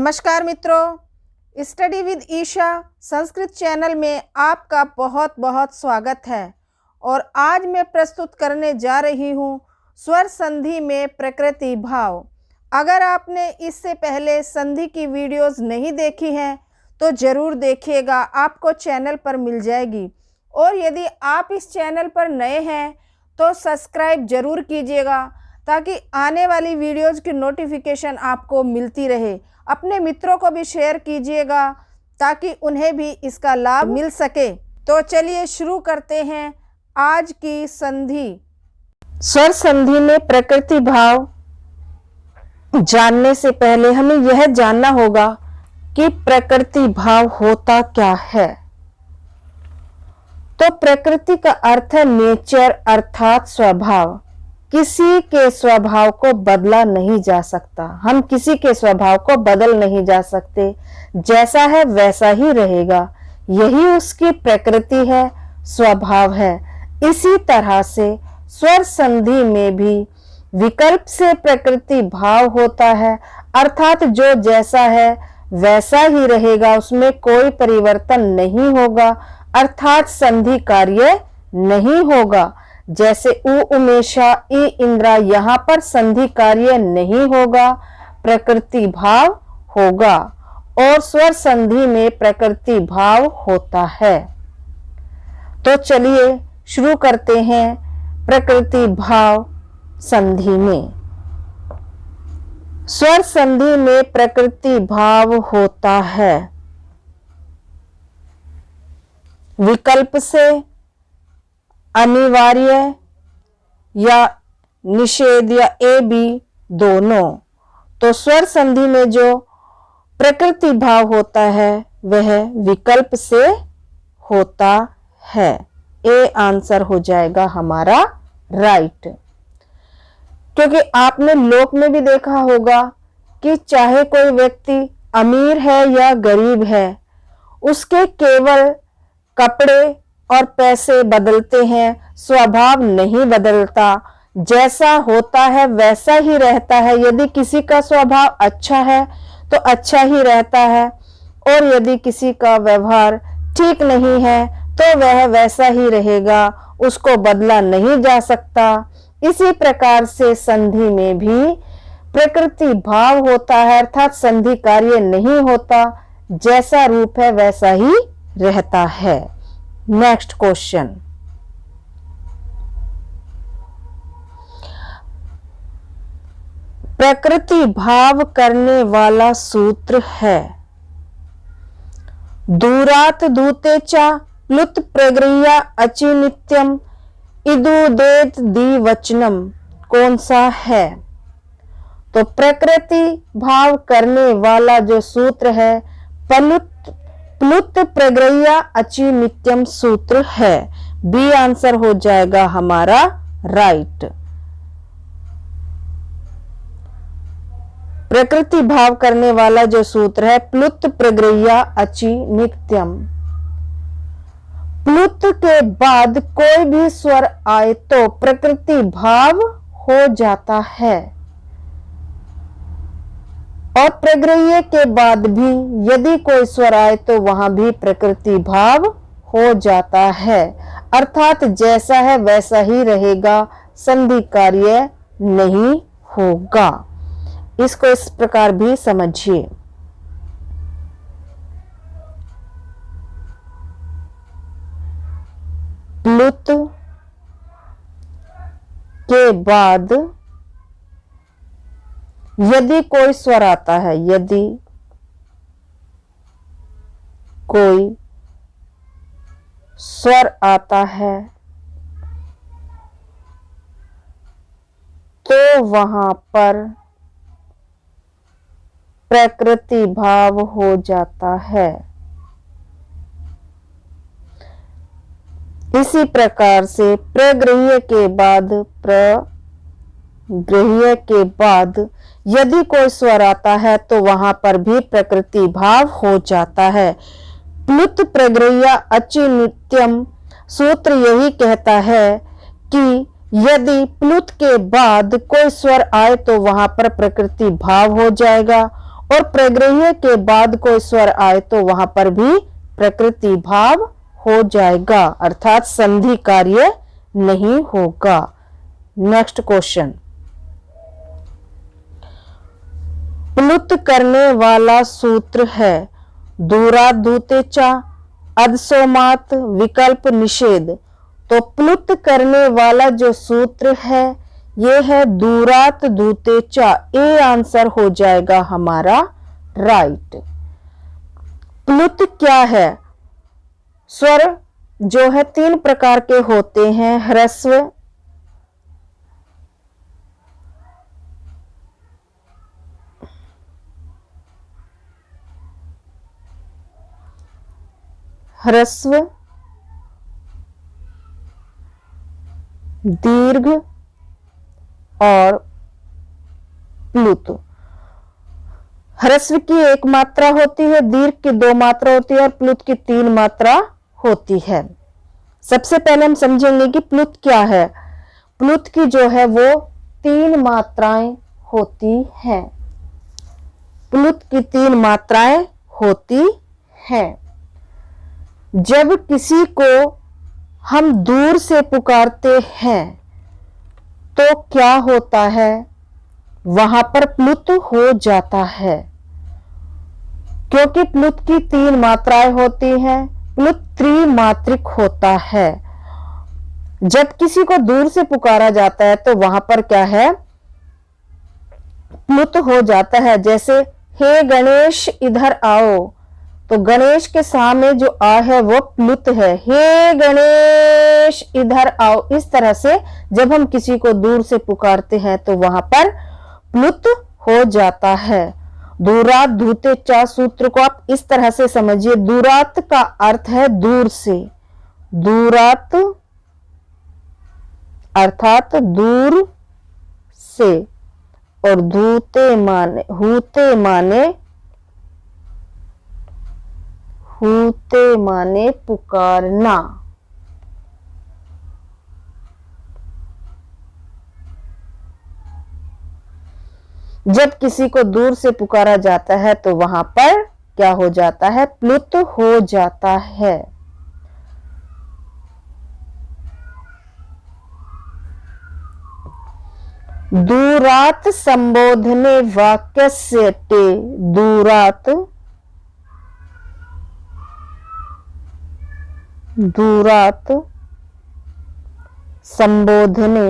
नमस्कार मित्रों, study with Isha Sanskrit channel में आपका बहुत बहुत स्वागत है। और आज मैं प्रस्तुत करने जा रही हूँ स्वर संधि में प्रकृति भाव। अगर आपने इससे पहले संधि की वीडियोस नहीं देखी हैं तो ज़रूर देखिएगा, आपको चैनल पर मिल जाएगी। और यदि आप इस चैनल पर नए हैं तो सब्सक्राइब ज़रूर कीजिएगा ताकि आने वाली वीडियोज़ की नोटिफिकेशन आपको मिलती रहे। अपने मित्रों को भी शेयर कीजिएगा ताकि उन्हें भी इसका लाभ मिल सके। तो चलिए शुरू करते हैं आज की संधि। स्वर संधि में प्रकृति भाव जानने से पहले हमें यह जानना होगा कि प्रकृति भाव होता क्या है। तो प्रकृति का अर्थ है नेचर, अर्थात स्वभाव। किसी के स्वभाव को बदला नहीं जा सकता। हम किसी के स्वभाव को बदल नहीं जा सकते, जैसा है वैसा ही रहेगा। यही उसकी प्रकृति है, स्वभाव है। इसी तरह से स्वर संधि में भी विकल्प से प्रकृति भाव होता है, अर्थात जो जैसा है वैसा ही रहेगा, उसमें कोई परिवर्तन नहीं होगा, अर्थात संधि कार्य नहीं होगा। जैसे उ उमेशा, इ इंद्रा, यहाँ पर संधि कार्य नहीं होगा, प्रकृति भाव होगा। और स्वर संधि में प्रकृति भाव होता है। तो चलिए शुरू करते हैं प्रकृति भाव संधि में। स्वर संधि में प्रकृति भाव होता है विकल्प से, अनिवार्य या निषेध या ए बी दोनों। तो स्वर संधि में जो प्रकृति भाव होता है वह विकल्प से होता है। ए आंसर हो जाएगा हमारा राइट। क्योंकि आपने लोक में भी देखा होगा कि चाहे कोई व्यक्ति अमीर है या गरीब है, उसके केवल कपड़े और पैसे बदलते हैं, स्वभाव नहीं बदलता। जैसा होता है वैसा ही रहता है। यदि किसी का स्वभाव अच्छा है तो अच्छा ही रहता है, और यदि किसी का व्यवहार ठीक नहीं है तो वह वैसा ही रहेगा, उसको बदला नहीं जा सकता। इसी प्रकार से संधि में भी प्रकृति भाव होता है, अर्थात संधि कार्य नहीं होता, जैसा रूप है वैसा ही रहता है। Next question. प्रकृति भाव करने वाला सूत्र है दूरात दूते चा प्लुत प्रगृह्या अचि नित्यम इदुदेत द्विवचनम। कौन सा है? तो प्रकृति भाव करने वाला जो सूत्र है प्लुत प्रगृह्या अचि नित्यम सूत्र है। बी आंसर हो जाएगा हमारा राइट। प्रकृति भाव करने वाला जो सूत्र है प्लुत प्रगृह्या अचि नित्यम। प्लुत के बाद कोई भी स्वर आए तो प्रकृति भाव हो जाता है, और प्रगृह्य के बाद भी यदि कोई स्वर आए तो वहां भी प्रकृति भाव हो जाता है, अर्थात जैसा है वैसा ही रहेगा, संधि कार्य नहीं होगा। इसको इस प्रकार भी समझिए। प्लुत के बाद यदि कोई स्वर आता है, यदि कोई स्वर आता है तो वहां पर प्रकृति भाव हो जाता है। इसी प्रकार से प्रगृह्य के बाद यदि कोई स्वर आता है तो वहां पर भी प्रकृति भाव हो जाता है। प्लुत प्रगृह्या अचि नित्यम सूत्र यही कहता है कि यदि प्लुत के बाद कोई स्वर आए तो वहां पर प्रकृति भाव हो जाएगा, और प्रग्रह्य के बाद कोई स्वर आए तो वहां पर भी प्रकृति भाव हो जाएगा, अर्थात संधि कार्य नहीं होगा। नेक्स्ट क्वेश्चन, प्लुत करने वाला सूत्र है दूरात दूते चा, अधसोमात, विकल्प निषेध। तो प्लुत करने वाला जो सूत्र है ये है दूरात दूते चा, ए आंसर हो जाएगा हमारा राइट। प्लुत क्या है? स्वर जो है तीन प्रकार के होते हैं, ह्रस्व, ह्रस्व, दीर्घ और प्लुत। ह्रस्व की एक मात्रा होती है, दीर्घ की दो मात्रा होती है और प्लुत की तीन मात्रा होती है। सबसे पहले हम समझेंगे कि प्लुत क्या है। प्लुत की जो है वो तीन मात्राएं होती हैं। प्लुत की तीन मात्राएं होती हैं। जब किसी को हम दूर से पुकारते हैं तो क्या होता है, वहां पर प्लुत हो जाता है, क्योंकि प्लुत की तीन मात्राएं होती हैं। प्लुत त्रिमात्रिक होता है। जब किसी को दूर से पुकारा जाता है तो वहां पर क्या है, प्लुत हो जाता है। जैसे हे गणेश इधर आओ, तो गणेश के सामने जो आ है वो प्लुत है, हे गणेश इधर आओ। इस तरह से जब हम किसी को दूर से पुकारते हैं तो वहां पर प्लुत हो जाता है। दूरात धूते चा सूत्र को आप इस तरह से समझिए, दूरात का अर्थ है दूर से, दूरात अर्थात दूर से, और धूते माने हूते माने, हूते माने पुकारना। जब किसी को दूर से पुकारा जाता है तो वहां पर क्या हो जाता है, प्लुत हो जाता है। दूरात संबोधने वाक्यस्य टे, दूरात दूरात संबोधने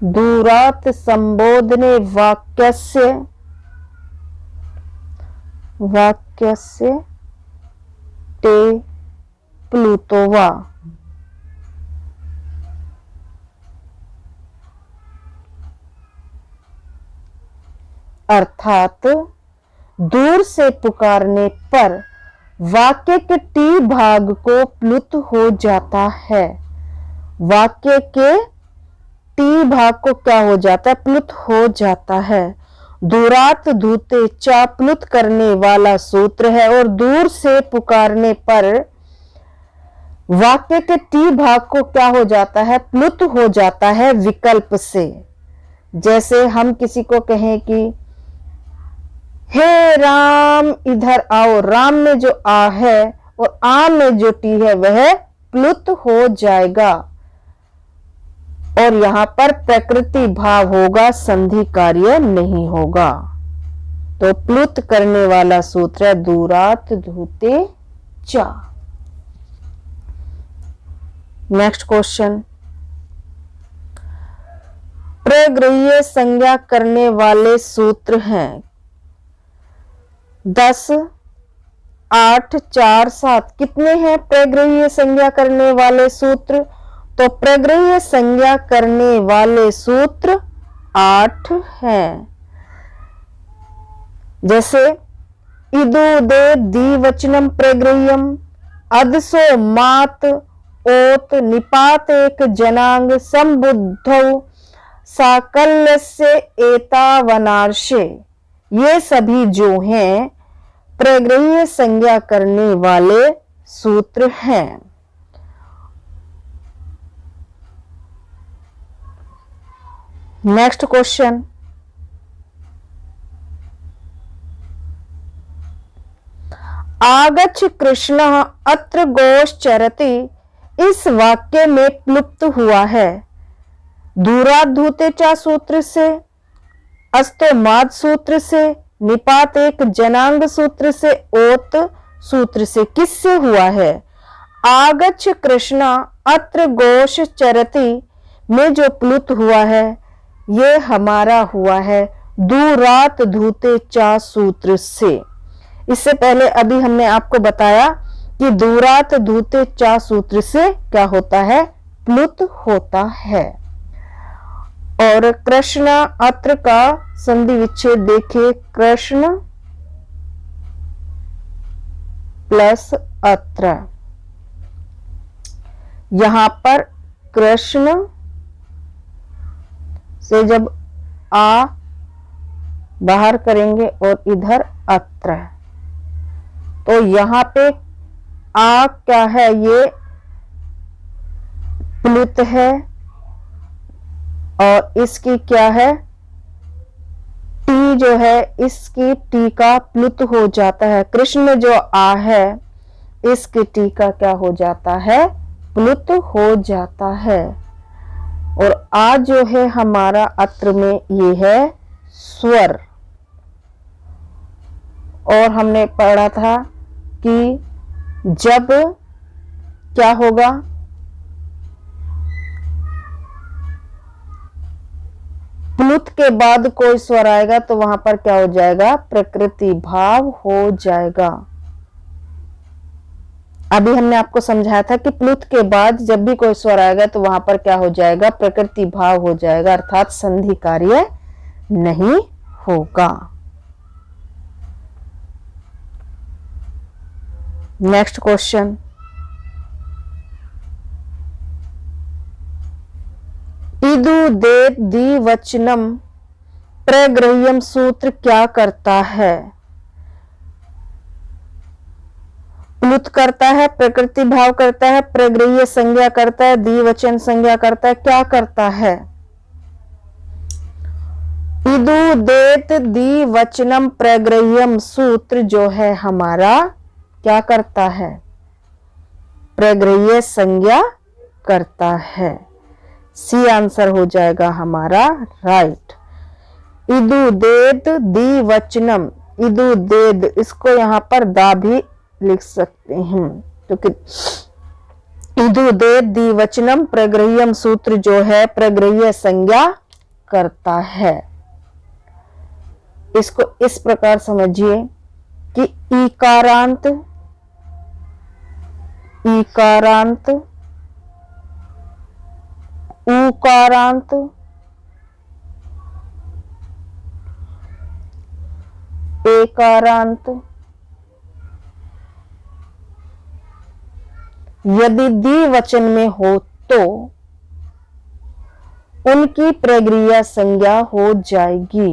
दूरात संबोधने वाक्यस्य वाक्यस्य ते प्लुतो वा। अर्थात दूर से पुकारने पर वाक्य के टी भाग को प्लुत हो जाता है। वाक्य के टी भाग को क्या हो जाता है, प्लुत हो जाता है। दूरात धूते चा प्लुत करने वाला सूत्र है और दूर से पुकारने पर वाक्य के टी भाग को क्या हो जाता है, प्लुत हो जाता है विकल्प से। जैसे हम किसी को कहें कि हे राम इधर आओ, राम में जो आ है और आ में जो टी है वह प्लुत हो जाएगा और यहां पर प्रकृति भाव होगा, संधि कार्य नहीं होगा। तो प्लुत करने वाला सूत्र है दूरात धूते चा। नेक्स्ट क्वेश्चन, प्रगृह्य संज्ञा करने वाले सूत्र हैं 10, 8, 4, 7। कितने हैं प्रगृह्य संज्ञा करने वाले सूत्र? तो प्रगृह्य संज्ञा करने वाले सूत्र 8 हैं। जैसे इदु दे द्विवचनम प्रगृह्यम, अदसो मात ओत निपात एक जनांग संबुद्धौ साकल्यस्य एतावनार्षे। ये सभी जो हैं प्रगृह्य संज्ञा करने वाले सूत्र हैं। नेक्स्ट क्वेश्चन, आगच्छ कृष्ण अत्र गोश्चरति, इस वाक्य में प्लुप्त हुआ है दूरात धूते चा सूत्र से, अस्तो माद सूत्र से, निपात एक जनांग सूत्र से, ओत सूत्र से। किससे हुआ है? आगच्छ कृष्ण अत्र गोश चरति में जो प्लुत हुआ है ये हमारा हुआ है दूरात धूते चा सूत्र से। इससे पहले अभी हमने आपको बताया कि दूरात धूते चा सूत्र से क्या होता है? प्लुत होता है। और कृष्ण अत्र का संधि विच्छेद देखिए, कृष्ण प्लस अत्र, यहां पर कृष्ण से जब आ बाहर करेंगे और इधर अत्र, तो यहां पे आ क्या है? ये प्लुत है और इसकी क्या है? टी जो है इसकी टी का प्लुत हो जाता है। कृष्ण में जो आ है इसकी टी का क्या हो जाता है? प्लुत हो जाता है। और आ जो है हमारा अत्र में ये है स्वर। और हमने पढ़ा था कि जब क्या होगा? प्लुत के बाद कोई स्वर आएगा तो वहां पर क्या हो जाएगा? प्रकृति भाव हो जाएगा। अभी हमने आपको समझाया था कि प्लुत के बाद जब भी कोई स्वर आएगा तो वहां पर क्या हो जाएगा? प्रकृति भाव हो जाएगा, अर्थात संधि कार्य नहीं होगा। नेक्स्ट क्वेश्चन, इदु देत द्विवचनम प्रग्रह्यम सूत्र क्या करता है? प्लुत करता है, प्रकृति भाव करता है, प्रग्रह्य संज्ञा करता है, द्विवचन संज्ञा करता है। क्या करता है? इदु देत द्विवचनम प्रग्रह्यम सूत्र जो है हमारा क्या करता है? प्रग्रह्य संज्ञा करता है। सी आंसर हो जाएगा हमारा राइट। इदु देद द्विवचनम, इदु देद, इसको यहां पर दा भी लिख सकते हैं क्योंकि इदु देद द्विवचनम प्रग्रह्यम सूत्र जो है प्रग्रह्य संज्ञा करता है। इसको इस प्रकार समझिए कि इकारांत, इकारांत, उकारांत, एकारांत यदि द्विवचन में हो तो उनकी प्रक्रिया संज्ञा हो जाएगी।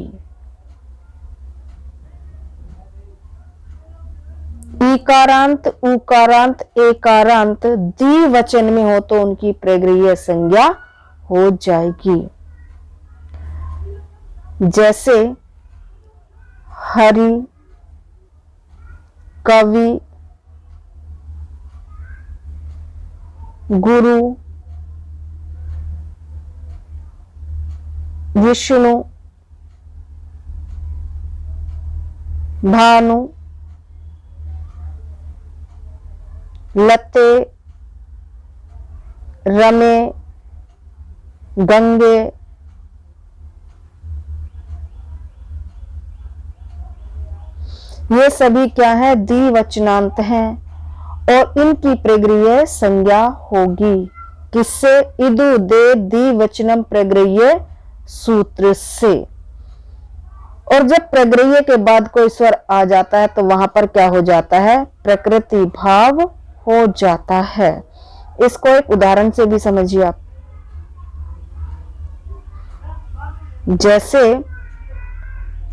इकारांत, उकारांत, एकारांत द्विवचन में हो तो उनकी प्रक्रिया संज्ञा हो जाएगी। जैसे हरि, कवि, गुरु, विष्णु, भानु, लते, रमे, गंगे, ये सभी क्या है? द्विवचनांत हैं और इनकी प्रग्रह्य संज्ञा होगी किससे? इदु दे द्विवचनम प्रग्रह्य सूत्र से। और जब प्रग्रह्य के बाद कोई स्वर आ जाता है तो वहां पर क्या हो जाता है? प्रकृति भाव हो जाता है। इसको एक उदाहरण से भी समझिए आप। जैसे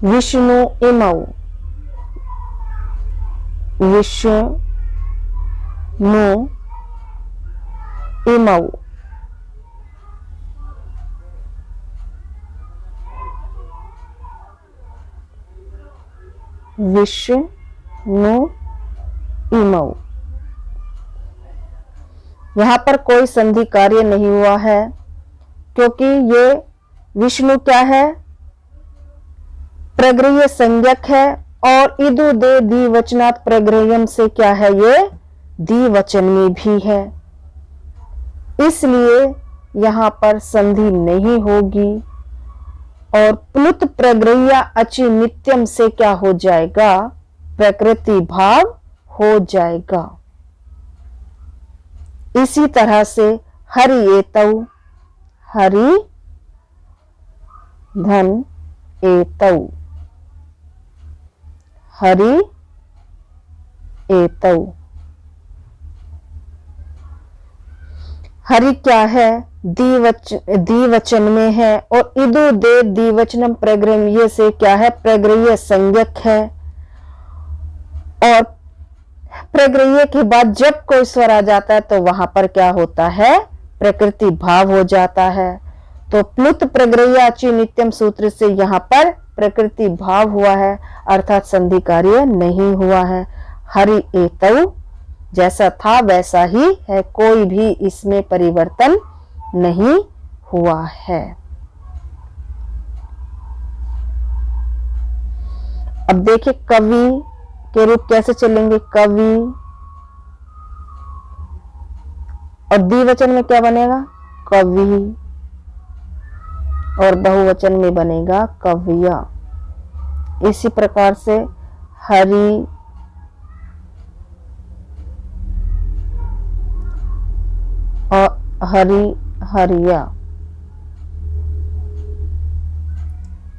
विष्णु इमौ, विष्णु इमौ, विष्णु इमौ। यहां पर कोई संधि कार्य नहीं हुआ है क्योंकि ये विष्णु क्या है, प्रग्रह्य संज्ञक है, और इदु दे द्विवचनात् प्रग्रह्यम से क्या है, ये द्विवचन में भी है, इसलिए यहां पर संधि नहीं होगी। और प्लुत प्रग्रह्य अचि नित्यम से क्या हो जाएगा, प्रकृति भाव हो जाएगा। इसी तरह से हरि एतौ, हरि धन एतौ, हरि एतौ। हरि क्या है, द्विवचन में है, और इदु दे द्विवचनम प्रग्रह्य से क्या है, प्रग्रह्य संज्ञक है। और प्रग्रह्य के बाद जब कोई स्वर आ जाता है तो वहां पर क्या होता है, प्रकृति भाव हो जाता है। तो प्लुत प्रग्रह्य अचि नित्यम सूत्र से यहां पर प्रकृति भाव हुआ है, अर्थात संधि कार्य नहीं हुआ है। हरि एतौ जैसा था वैसा ही है, कोई भी इसमें परिवर्तन नहीं हुआ है। अब देखिए कवि के रूप कैसे चलेंगे, कवि, और द्विवचन में क्या बनेगा, कवि, और बहुवचन में बनेगा कव्या। इसी प्रकार से हरि, और हरि हरिया,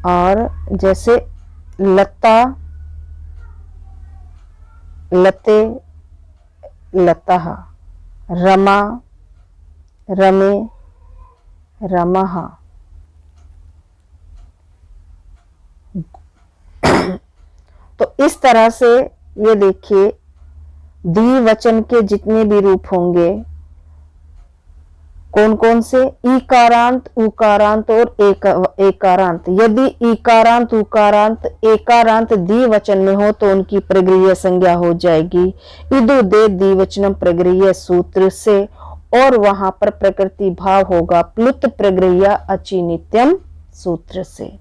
और जैसे लता, लते, लतः, रमा, रमे, रमः। तो इस तरह से ये देखिए द्विवचन के जितने भी रूप होंगे, कौन कौन से, इकारांत, उकारांत और एकारांत। यदि इकारांत, उकारांत, एकारांत द्विवचन में हो तो उनकी प्रग्रह्य संज्ञा हो जाएगी इदु दे द्विवचनम प्रग्रह्य सूत्र से, और वहां पर प्रकृति भाव होगा प्लुत प्रग्रह्य अचि नित्यम सूत्र से।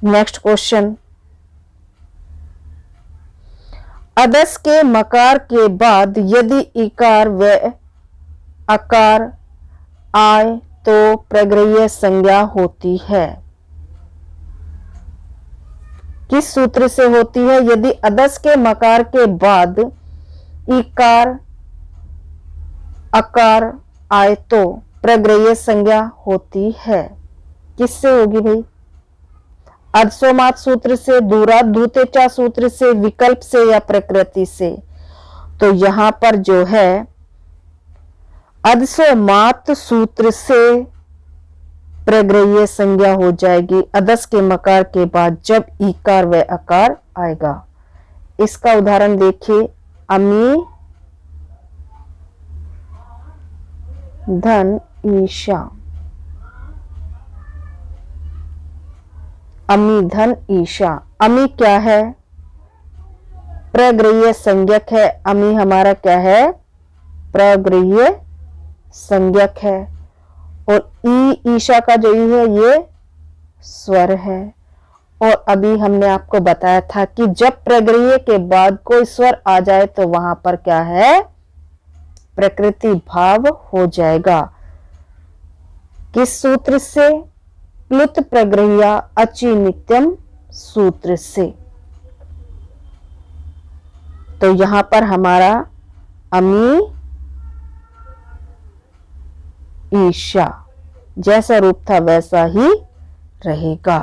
नेक्स्ट क्वेश्चन, अदस के मकार के बाद यदि इकार व अकार आए तो प्रग्रह्य संज्ञा होती है। किस सूत्र से होती है, यदि अदस के मकार के बाद इकार अकार आए तो प्रग्रह्य संज्ञा होती है। किससे होगी भाई, अदसोमात सूत्र से, दूरात धूतेचा सूत्र से, विकल्प से, या प्रकृति से। तो यहां पर जो है अदसोमात सूत्र से प्रग्रह्य संज्ञा हो जाएगी अदस के मकार के बाद जब इकार व अकार आएगा। इसका उदाहरण देखिए, अमी धन ईशा, अमी धन ईशा। अमी क्या है, प्रग्रह्य संज्ञक है। अमी हमारा क्या है, प्रग्रह्य संज्ञक है, और ईशा का जो ई है ये स्वर है। और अभी हमने आपको बताया था कि जब प्रग्रह्य के बाद कोई स्वर आ जाए तो वहां पर क्या है, प्रकृति भाव हो जाएगा। किस सूत्र से, प्लुत प्रग्रह्य अचि नित्यम सूत्र से। तो यहां पर हमारा अमी ईशा जैसा रूप था वैसा ही रहेगा,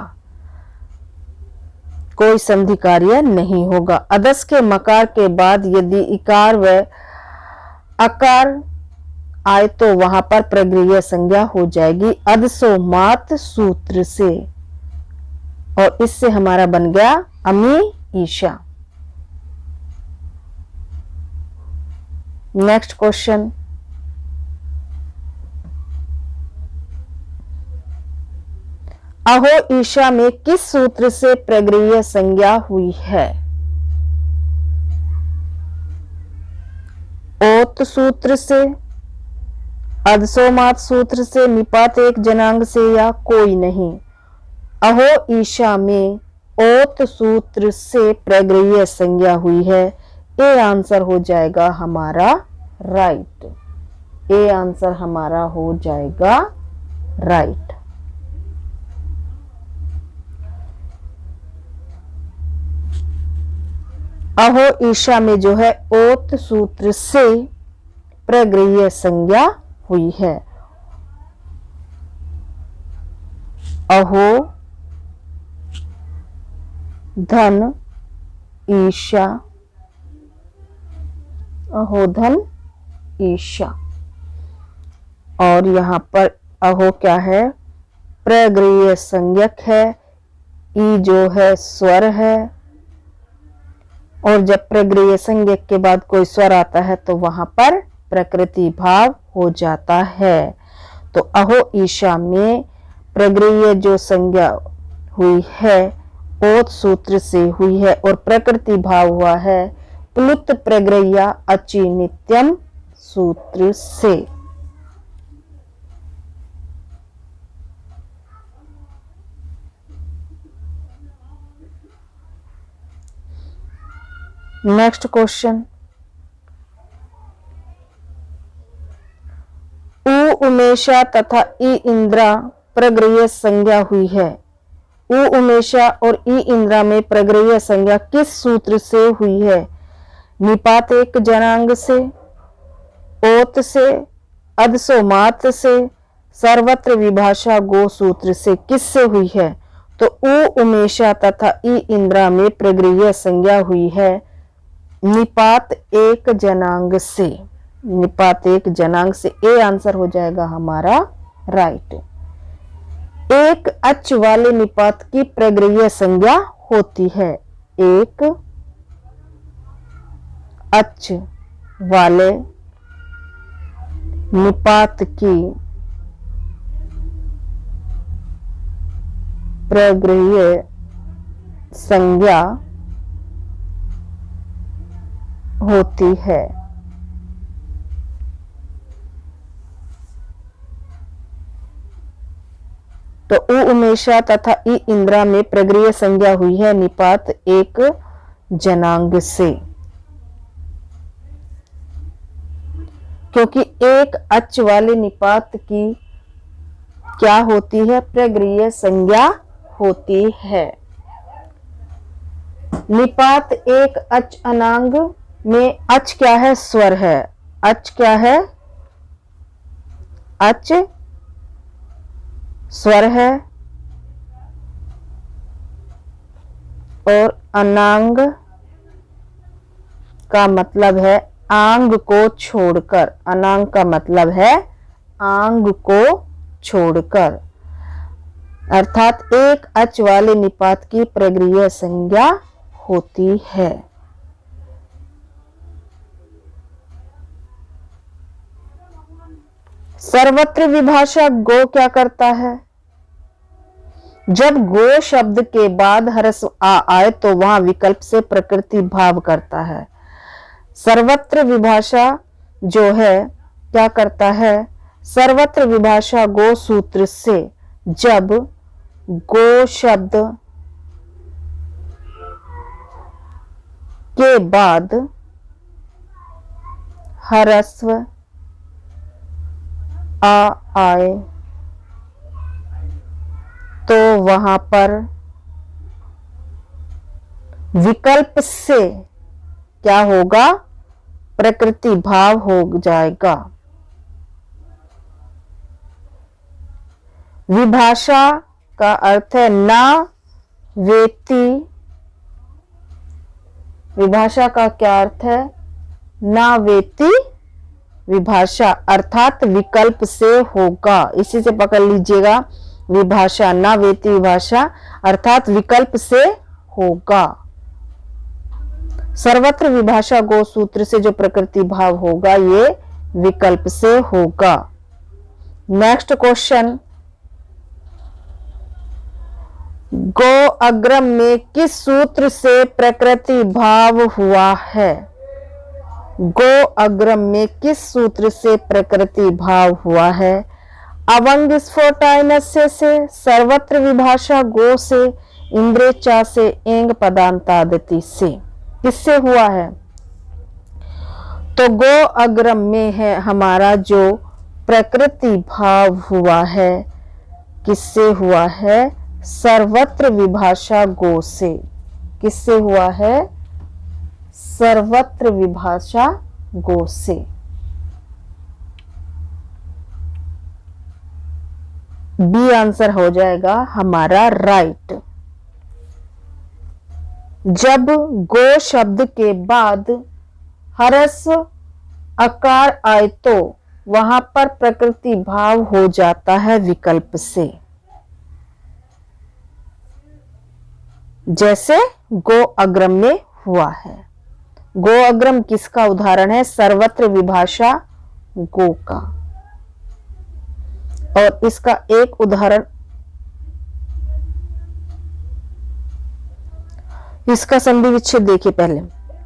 कोई संधि कार्य नहीं होगा। अदस के मकार के बाद यदि इकार व अकार आए तो वहां पर प्रग्रह्य संज्ञा हो जाएगी अदसोमात सूत्र से, और इससे हमारा बन गया अमी ईशा। नेक्स्ट क्वेश्चन, अहो ईशा में किस सूत्र से प्रगृह्य संज्ञा हुई है? ओत सूत्र से, अधसोमात सूत्र से, निपात एक जनांग से, या कोई नहीं। अहो ईशा में ओत सूत्र से प्रगृह्य संज्ञा हुई है। ए आंसर हो जाएगा हमारा राइट। ए आंसर हमारा हो जाएगा राइट। अहो ईशा में जो है ओत सूत्र से प्रगृह्य संज्ञा हुई है। अहो धन ईशा, अहो धन ईशा। और यहां पर अहो क्या है? प्रगृह्य संज्ञक है। ई जो है स्वर है, और जब प्रगृह्य संज्ञक के बाद कोई स्वर आता है तो वहां पर प्रकृति भाव हो जाता है। तो अहो ईशा में प्रगृह्य जो संज्ञा हुई है ओत सूत्र से हुई है, और प्रकृति भाव हुआ है प्लुत प्रगृह्य अचि नित्यम सूत्र से। नेक्स्ट क्वेश्चन, उ उमेशा तथा ई इंद्रा प्रगृह्य संज्ञा हुई है। उ उमेशा और ई इंद्रा में प्रगृह्य संज्ञा किस सूत्र से हुई है? निपात एक जनांग से, ओत से, अधसोमात से, सर्वत्र विभाषा गो सूत्र से, किससे हुई है? तो उ उमेशा तथा ई इंद्रा में प्रगृह्य संज्ञा हुई है निपात एक जनांग से। निपात एक जनांग से। ए आंसर हो जाएगा हमारा राइट। एक अच वाले निपात की प्रगृह्य संज्ञा होती है। एक अच वाले निपात की प्रगृह्य संज्ञा होती है। तो उ उमेशा तथा ई इंद्रा में प्रगृह्य संज्ञा हुई है निपात एक जनांग से, क्योंकि एक अच वाले निपात की क्या होती है? प्रगृह्य संज्ञा होती है। निपात एक अच अनांग में अच क्या है? स्वर है। अच क्या है? अच स्वर है, और अनांग का मतलब है आंग को छोड़कर। अनांग का मतलब है आंग को छोड़कर, अर्थात एक अच वाले निपात की प्रगृह्य संज्ञा होती है। सर्वत्र विभाषा गो क्या करता है? जब गो शब्द के बाद हरस आ आए तो वहां विकल्प से प्रकृति भाव करता है। सर्वत्र विभाषा जो है क्या करता है? सर्वत्र विभाषा गो सूत्र से जब गो शब्द के बाद हरस्व आ आए तो वहां पर विकल्प से क्या होगा? प्रकृति भाव हो जाएगा। विभाषा का अर्थ है ना वेती। विभाषा का क्या अर्थ है? ना वेती विभाषा, अर्थात विकल्प से होगा। इसी से पकड़ लीजिएगा, विभाषा ना वेती विभाषा अर्थात विकल्प से होगा। सर्वत्र विभाषा गो सूत्र से जो प्रकृति भाव होगा ये विकल्प से होगा। नेक्स्ट क्वेश्चन, गो अग्रम में किस सूत्र से प्रकृति भाव हुआ है? गो अग्रम में किस सूत्र से प्रकृति भाव हुआ है? अवंग स्फोटायनस्य से, सर्वत्र विभाषा गो से, इंद्रेचा से, एंग पदांतादिति से। किससे हुआ है? तो गो अग्रम में है हमारा जो प्रकृति भाव हुआ है, किससे हुआ है? सर्वत्र विभाषा गो से। किससे हुआ है? सर्वत्र विभाषा गो से। बी आंसर हो जाएगा हमारा राइट। जब गो शब्द के बाद ह्रस्व अकार आए तो वहां पर प्रकृति भाव हो जाता है विकल्प से। जैसे गो अग्रम में हुआ है। गो अग्रम किसका उदाहरण है? सर्वत्र विभाषा गो का। और इसका एक उदाहरण, इसका संधि विच्छेद देखिए पहले,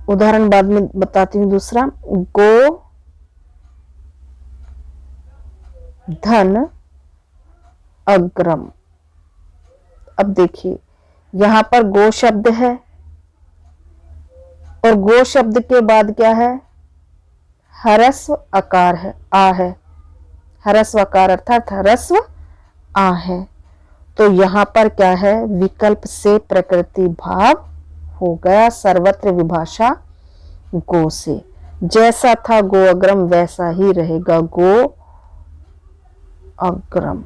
उदाहरण बाद में बताती हूं। दूसरा, गो धन अग्रम। अब देखिए यहां पर गो शब्द है और गो शब्द के बाद क्या है? ह्रस्व अकार है, आ है। ह्रस्व अकार अर्थात ह्रस्व आ है। तो यहां पर क्या है? विकल्प से प्रकृति भाव हो गया सर्वत्र विभाषा गो से। जैसा था गो अग्रम वैसा ही रहेगा गो अग्रम।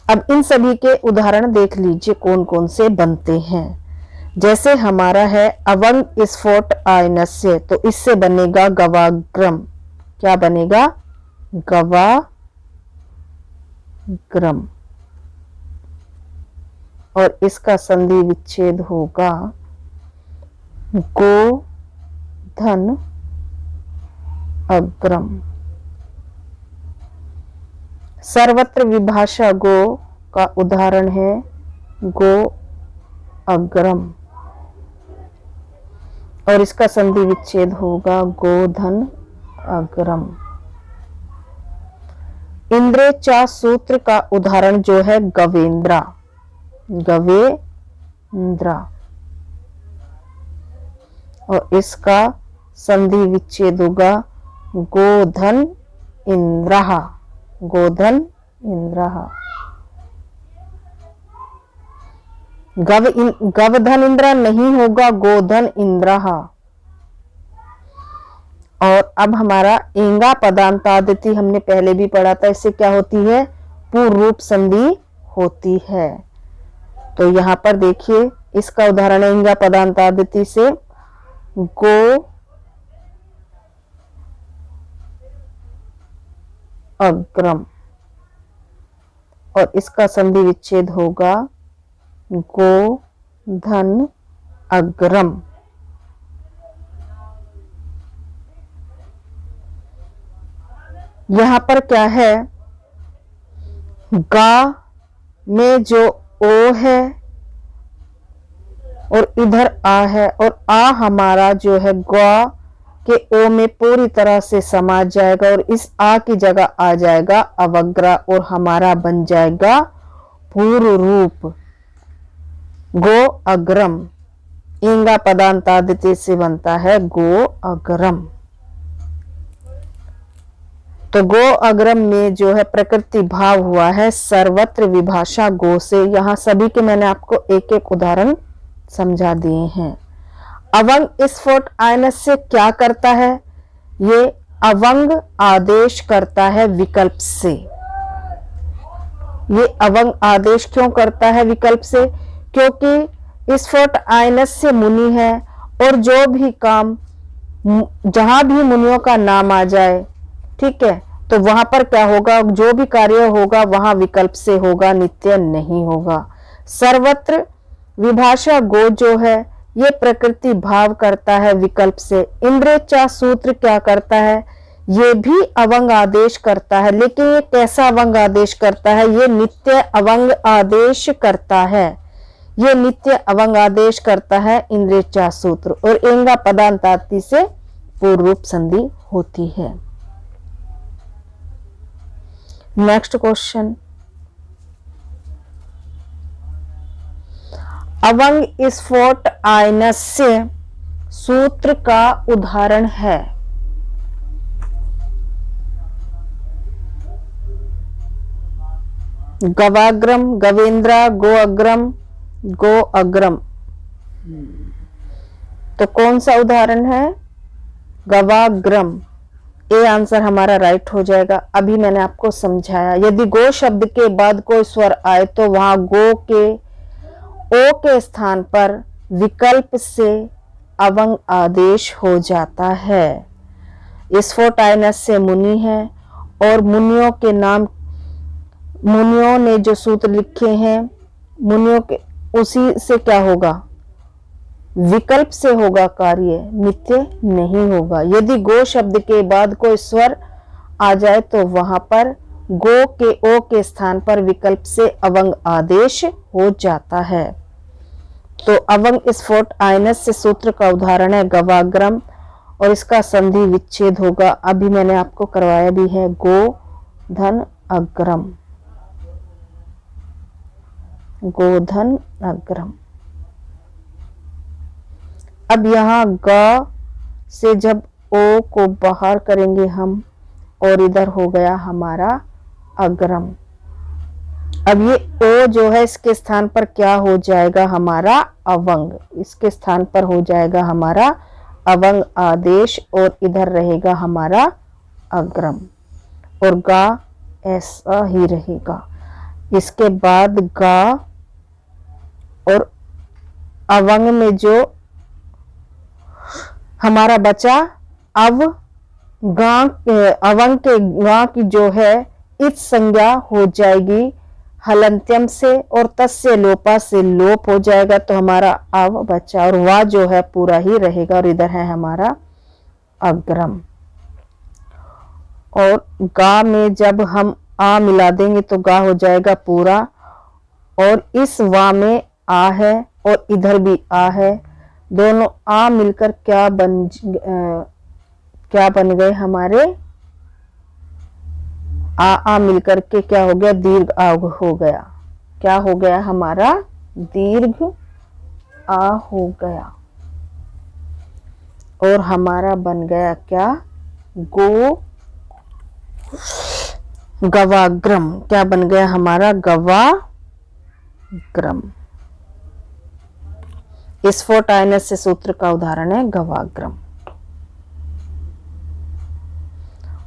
अब इन सभी के उदाहरण देख लीजिए कौन कौन से बनते हैं। जैसे हमारा है अवंग स्फोट आयनस्य, तो इससे बनेगा गवाग्रम। क्या बनेगा? गवाग्रम। और इसका संधि विच्छेद होगा गो धन अग्रम। सर्वत्र विभाषा गो का उदाहरण है गो अग्रम और इसका संधि विच्छेद होगा गो धन अग्रम। इंद्रेचा सूत्र का उदाहरण जो है गवेंद्रा। गवेंद्रा और इसका संधि विच्छेद होगा गोधन इंद्रहा। गोधन इंद्रहा। गवधन इंद्र नहीं होगा, गोधन इंद्रहा। और अब हमारा एंगा पदांतादिति हमने पहले भी पढ़ा था, इससे क्या होती है? पूर्व रूप संधि होती है। तो यहां पर देखिए इसका उदाहरण है एंगा पदांतादिति से गो अग्रम और इसका संधि विच्छेद होगा गो धन अग्रम। यहां पर क्या है? गा में जो ओ है और इधर आ है और आ हमारा जो है गा के ओ में पूरी तरह से समा जाएगा और इस आ की जगह आ जाएगा अवग्रा और हमारा बन जाएगा पूर्व रूप गो अग्रम। इंगा पदांतादिति से बनता है गो अग्रम। तो गो अग्रम में जो है प्रकृति भाव हुआ है सर्वत्र विभाषा गो से। यहां सभी के मैंने आपको एक एक उदाहरण समझा दिए हैं। अवंग स्फोट आयनस से क्या करता है? ये अवंग आदेश करता है विकल्प से। ये अवंग आदेश क्यों करता है विकल्प से? क्योंकि स्फोट आयनस से मुनि है और जो भी काम जहां भी मुनियों का नाम आ जाए, ठीक है, तो वहां पर क्या होगा? जो भी कार्य होगा वहां विकल्प से होगा, नित्य नहीं होगा। सर्वत्र विभाषा गो जो है ये प्रकृति भाव करता है विकल्प से। इंद्रेचा सूत्र क्या करता है, ये भी अवंग आदेश करता है, लेकिन ये कैसा अवंग आदेश करता है, ये नित्य अवंग आदेश करता है, ये नित्य अवंग आदेश करता है इंद्रेचा सूत्र। और एंगा पदांताति से पूर्व रूप संधि होती है। नेक्स्ट क्वेश्चन, अवंग स्फोट आयनस्य सूत्र का उदाहरण है। गवाग्रम, गवेंद्रा, गोअग्रम, गो अग्रम। तो कौन सा उदाहरण है, गवाग्रम। ए आंसर हमारा राइट हो जाएगा। अभी मैंने आपको समझाया, यदि गो शब्द के बाद कोई स्वर आए तो वहां गो के ओ के स्थान पर विकल्प से अवंग आदेश हो जाता है। स्फोट आयनस्य मुनि है और मुनियों के नाम, मुनियों ने जो सूत्र लिखे हैं मुनियों के, उसी से क्या होगा, विकल्प से होगा कार्य, नित्य नहीं होगा। यदि गो शब्द के बाद कोई स्वर आ जाए तो वहां पर गो के ओ के स्थान पर विकल्प से अवंग आदेश हो जाता है। तो अवंग स्फोट आयनस्य सूत्र का उदाहरण है गवाग्रम और इसका संधि विच्छेद होगा। अभी मैंने आपको करवाया भी है, गो धन अग्रम, गोधन अग्रम। अब यहां ग से जब ओ को बाहर करेंगे हम और इधर हो गया हमारा अग्रम। अब ये ओ जो है इसके स्थान पर क्या हो जाएगा, हमारा अवंग, इसके स्थान पर हो जाएगा हमारा अवंग आदेश और इधर रहेगा हमारा अग्रम और गा ऐसा ही रहेगा। इसके बाद गा और अवंग में जो हमारा बचा अव, गा, अवंग के गा की जो है इच संज्ञा हो जाएगी हलंत्यम से और तस्य लोपा से लोप हो जाएगा, तो हमारा अव बचा और वा जो है पूरा ही रहेगा और इधर है हमारा अग्रम। और गा में जब हम आ मिला देंगे तो गा हो जाएगा पूरा और इस वा में आ है और इधर भी आ है, दोनों आ मिलकर क्या बन गए हमारे, आ मिलकर के क्या हो गया, दीर्घ आ हो गया। क्या हो गया हमारा, दीर्घ आ हो गया और हमारा बन गया क्या, गो गवाग्रम। क्या बन गया हमारा, गवाग्रम। स्फोट आयनस्य सूत्र का उदाहरण है गवाग्रम।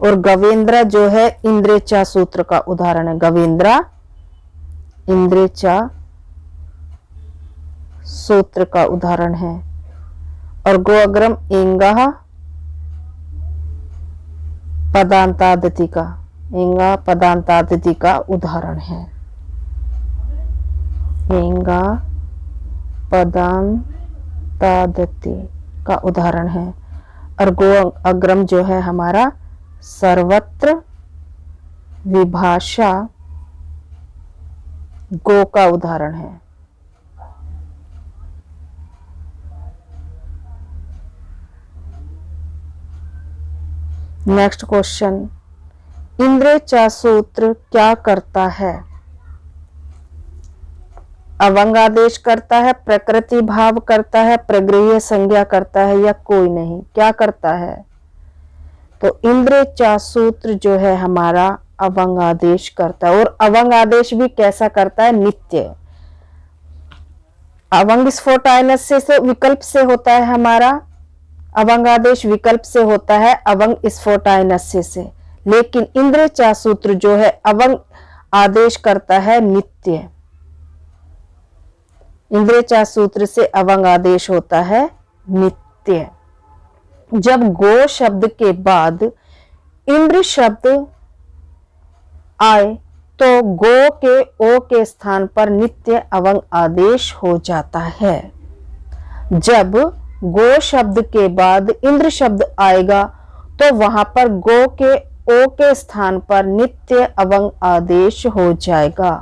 और गवेंद्रा जो है इंद्रेचा सूत्र का उदाहरण है, गवेंद्रा इंद्रेचा सूत्र का उदाहरण है। और गोअग्रम एंगा पदांतादिति का, एंगा पदांतादिति का उदाहरण है, एंगा पदांतादिति का उदाहरण है। और गो अग्रम जो है हमारा सर्वत्र विभाषा गो का उदाहरण है। नेक्स्ट क्वेश्चन, इंद्रेचा सूत्र क्या करता है, अवंग आदेश करता है, प्रकृति भाव करता है, प्रगृह्य संज्ञा करता है या कोई नहीं, क्या करता है। तो इंद्रेचा सूत्र जो है हमारा अवंग आदेश करता है और अवंग आदेश भी कैसा करता है, नित्य। अवंग स्फोट आयनस्य से विकल्प से होता है हमारा अवंग आदेश, विकल्प से होता है अवंग स्फोट आयनस्य से, लेकिन इंद्रेचा सूत्र जो है अवंग आदेश करता है नित्य। इंद्रेचा सूत्र से अवंग आदेश होता है नित्य। जब गो शब्द के बाद इंद्र शब्द आए तो गो के ओ के स्थान पर नित्य अवंग आदेश हो जाता है। जब गो शब्द के बाद इंद्र शब्द आएगा तो वहां पर गो के ओ के स्थान पर नित्य अवंग आदेश हो जाएगा।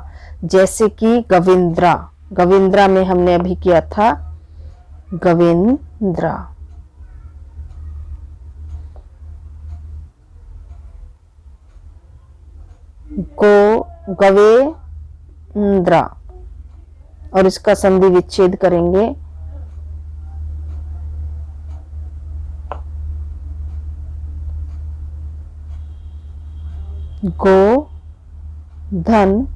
जैसे कि गविंद्रा, गविंद्रा में हमने अभी किया था गविंद्रा। गो गवेंद्रा, और इसका संधि विच्छेद करेंगे। गो धन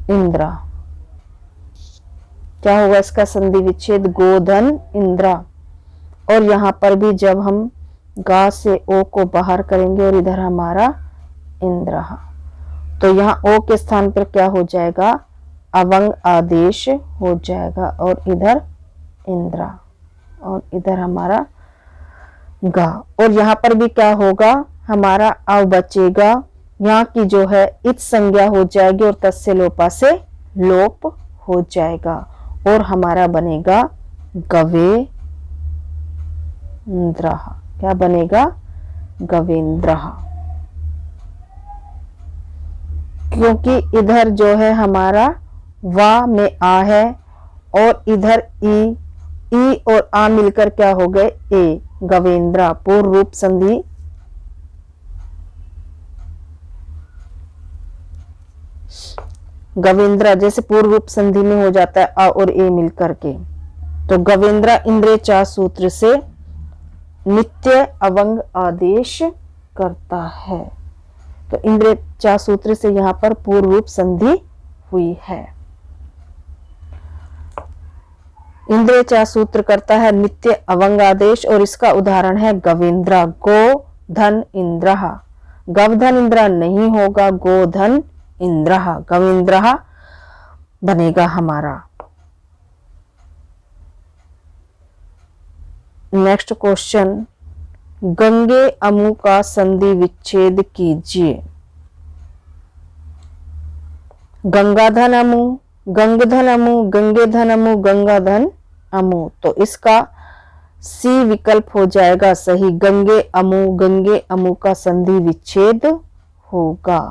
इंद्रा, क्या होगा इसका संधि विच्छेद? गोधन इंद्रा। और यहां पर भी जब हम गा से ओ को बाहर करेंगे और इधर हमारा इंद्रा, तो यहाँ ओ के स्थान पर क्या हो जाएगा? अवंग आदेश हो जाएगा, और इधर इंद्रा, और इधर हमारा गा। और यहाँ पर भी क्या होगा? हमारा अव बचेगा, यहाँ की जो है इत संज्ञा हो जाएगी और तस्य लोपा से लोप हो जाएगा, और हमारा बनेगा गवेंद्र। क्या बनेगा? गवेंद्र। क्योंकि इधर जो है हमारा वा में आ है, और इधर ई और आ मिलकर क्या हो गए? ए, गवेंद्रा। पूर्व रूप संधि गवेंद्रा जैसे पूर्व रूप संधि में हो जाता है आ और ए मिलकर के। तो गवेंद्रा इंद्रिय चा सूत्र से नित्य अवंग आदेश करता है। तो इंद्रिय चा सूत्र से यहां पर पूर्व रूप संधि हुई है। इंद्रिय चा सूत्र करता है नित्य अवंग आदेश, और इसका उदाहरण है गवेंद्रा। गो धन इंद्रः, गवधन इंद्रा नहीं होगा, गोधन इंद्रः, गवेंद्रः बनेगा हमारा। नेक्स्ट क्वेश्चन, गंगे अमु का संधि विच्छेद कीजिए। गंगाधन अमु, गंगधन अमु, गंगेधन अमु, गंगाधन अमु, तो इसका सी विकल्प हो जाएगा सही। गंगे अमु का संधि विच्छेद होगा।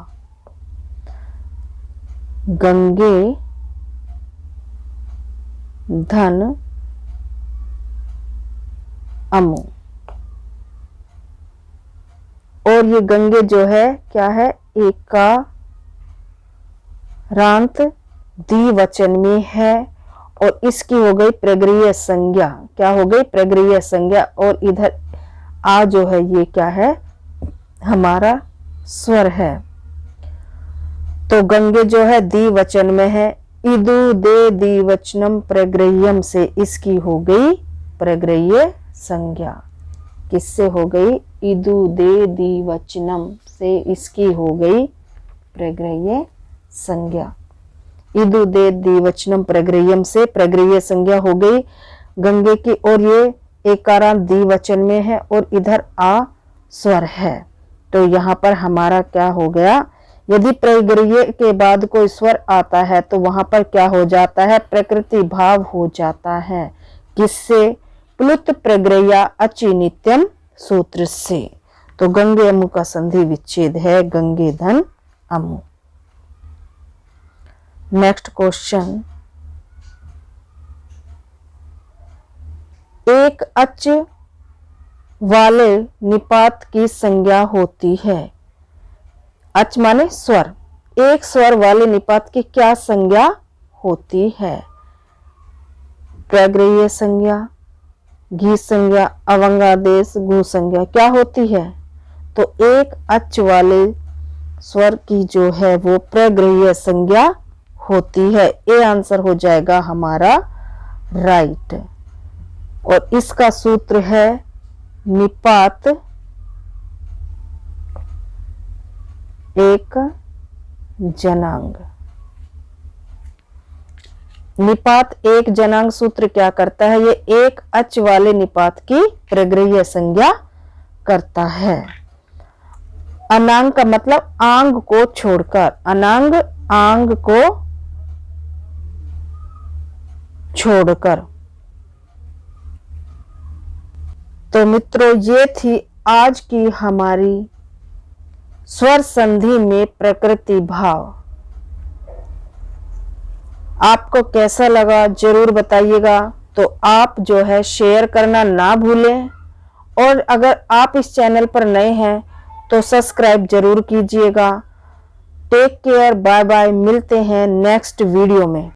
गंगे धन अमु, और ये गंगे जो है क्या है? एकारांत द्विवचन में है, और इसकी हो गई प्रगृह्य संज्ञा। क्या हो गई? प्रगृह्य संज्ञा। और इधर आ जो है ये क्या है? हमारा स्वर है। तो गंगे जो है द्विवचन में है, इदु दे द्विवचनम प्रगृह्यम से इसकी हो गई प्रगृह्य संज्ञा। किससे हो गई? इदु दे द्विवचनम से इसकी हो गई प्रगृह्य संज्ञा। इदु दे द्विवचनम प्रगृह्यम से प्रगृह्य संज्ञा हो गई गंगे की, और ये एकारांत द्विवचन में है, और इधर आ स्वर है। तो यहाँ पर हमारा क्या हो गया? यदि प्रगृह्य के बाद कोई स्वर आता है तो वहां पर क्या हो जाता है? प्रकृति भाव हो जाता है। किससे? प्लुत प्रगृह्य अचि नित्यम सूत्र से। तो गंगे अमु का संधि विच्छेद है गंगे धन अमु। नेक्स्ट क्वेश्चन, एक अच वाले निपात की संज्ञा होती है। अच माने स्वर। एक स्वर वाले निपात की क्या संज्ञा होती है? प्रगृह्य संज्ञा, घी संज्ञा, अवंगादेश, गु संज्ञा क्या होती है? तो एक अच वाले स्वर की जो है वो प्रगृह्य संज्ञा होती है। ए आंसर हो जाएगा हमारा राइट। और इसका सूत्र है निपात एक जनांग। निपात एक जनांग सूत्र क्या करता है? ये एक अच वाले निपात की प्रगृह्य संज्ञा करता है। अनांग का मतलब आंग को छोड़कर, अनांग आंग को छोड़कर। तो मित्रों, ये थी आज की हमारी स्वर संधि में प्रकृति भाव। आपको कैसा लगा जरूर बताइएगा। तो आप जो है शेयर करना ना भूलें, और अगर आप इस चैनल पर नए हैं तो सब्सक्राइब जरूर कीजिएगा। टेक केयर, बाय बाय, मिलते हैं नेक्स्ट वीडियो में।